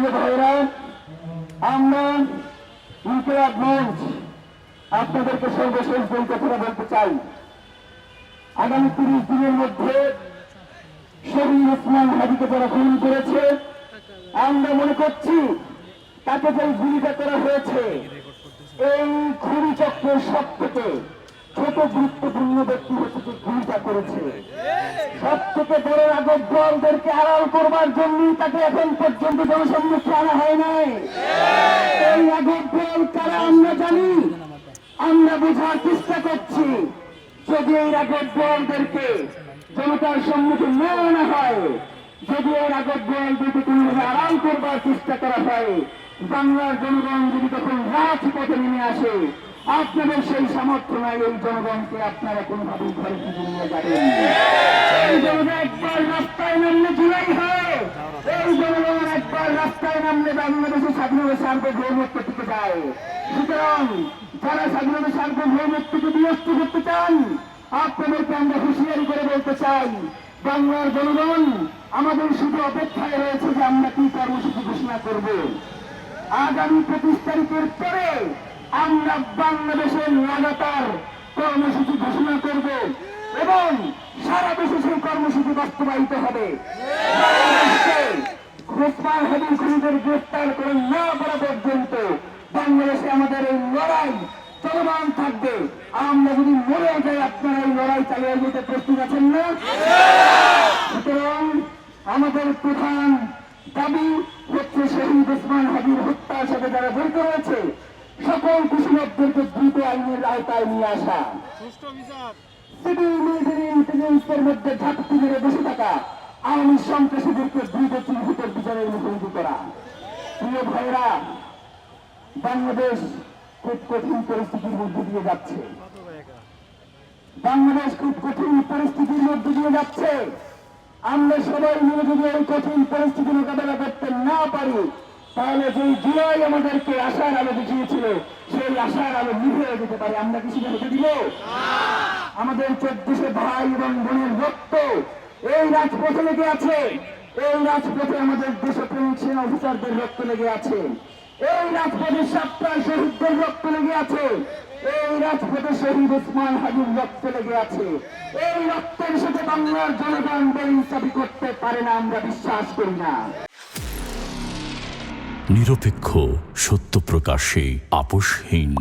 প্রিয় ভাইরা, আমরা ইনকিলাব মঞ্চ আপনাদেরকে সর্বশেষ দুই কথাটা বলতে চাই। আগামী 30 দিনের মধ্যে শহীদ ওসমান হাদিকে যারা খুন করেছে, আমরা মনে করছি তাকে যে গুলিটা করা হয়েছে, এই খুনি চক্রের সব থেকে ছোট গুরুত্বপূর্ণ ব্যক্তি হচ্ছে যে গুলিটা করেছে। সব থেকে বড় রাজকদেরকে আড়াল করবার জন্য তাকে এখন পর্যন্ত জনসম্মুখে আনা হয় নাই। এই রাজকদল কারা আমরা জানি, আমরা বোঝার চেষ্টা করছি। যদি এই রাজকদলদেরকে জনতার সম্মুখে না আনা হয়, যদি এই রাজকদলদেরকে কোনোভাবে আড়াল করবার চেষ্টা করা হয়, বাংলার জনগণ যদি তখন রাজপথে নেমে আসে, আপনাদের সেই সামর্থ্য নাই এই জনগণকে আপনারা কোনোভাবেই ঘরে ফিরে নিয়ে যাবেন। এই জনগণ একবার রাস্তায় নামলে জুলাই হয়, এই জনগণ একবার রাস্তায় নামলে বাংলাদেশের স্বাধীনতা সার্বভৌমত্ব টিকে যায়। সুতরাং যারা স্বাধীনতা সার্বভৌমত্বকে বিনষ্ট করতে চান, আপনাদেরকে আমরা হুঁশিয়ারি করে বলতে চাই, বাংলার জনগণ আমাদের শুধু অপেক্ষায় রয়েছে যে আমরা কি কর্মসূচি ঘোষণা করব। আগামী 25 তারিখের পরে আমরা বাংলাদেশের লাগাতার কর্মসূচি ঘোষণা করব এবং সারা দেশে সেই কর্মসূচি বাস্তবায়িত হবে। ওসমান হাদির খুনিদের গ্রেফতার করে না করা পর্যন্ত বাংলাদেশে আমাদের এই লড়াই চলমান থাকবে। আমরা যদি মরে যাই, আপনারা এই লড়াই চালিয়ে যেতে প্রস্তুত আছেন না? সুতরাং আমাদের প্রধান দাবি হচ্ছে শহীদ ওসমান হাদির হত্যার সাথে যারা জড়িত রয়েছে সকল কুশলীদেরকে দ্রুত আইনের আওতায় নিয়ে আসা। সিভিল মিলিটারি ইন্টেলিজেন্সের মধ্যে ঝাঁপটি মেরে বসে থাকা আওয়ামী সন্ত্রাসীদেরকে দ্রুত চিহ্নিত বিচারের মুখোমুখি করা। প্রিয় ভাইরা, বাংলাদেশ খুব কঠিন পরিস্থিতির মধ্যে দিয়ে যাচ্ছে। বাংলাদেশ খুব কঠিন পরিস্থিতির মধ্যে দিয়ে যাচ্ছে। আমরা সবাই মিলে যদি এই কঠিন পরিস্থিতি মোকাবেলা করতে না পারি, তাহলে যে জুলাই আমাদেরকে আশার আলো দেখিয়েছিল, সেই আশার আলো নিভে যেতে পারে। আমরা কিছু হতে দিব? আমাদের 1400 ভাই এবং বোনের রক্ত এই রাজপথে লেগে আছে। এই রাজপথে আমাদের দেশপ্রেমিক সেনা অফিসারদের রক্ত লেগে আছে। এই রাজপথে 7টা শহীদদের রক্ত লেগে আছে। এই রাজপথে শহীদ ওসমান হাদির রক্ত লেগে আছে। এই রক্তের সাথে বাংলার জনগণ বেইনসাফি করতে পারে না, আমরা বিশ্বাস করি না। নিরপেক্ষ, সত্য প্রকাশে আপোষহীন।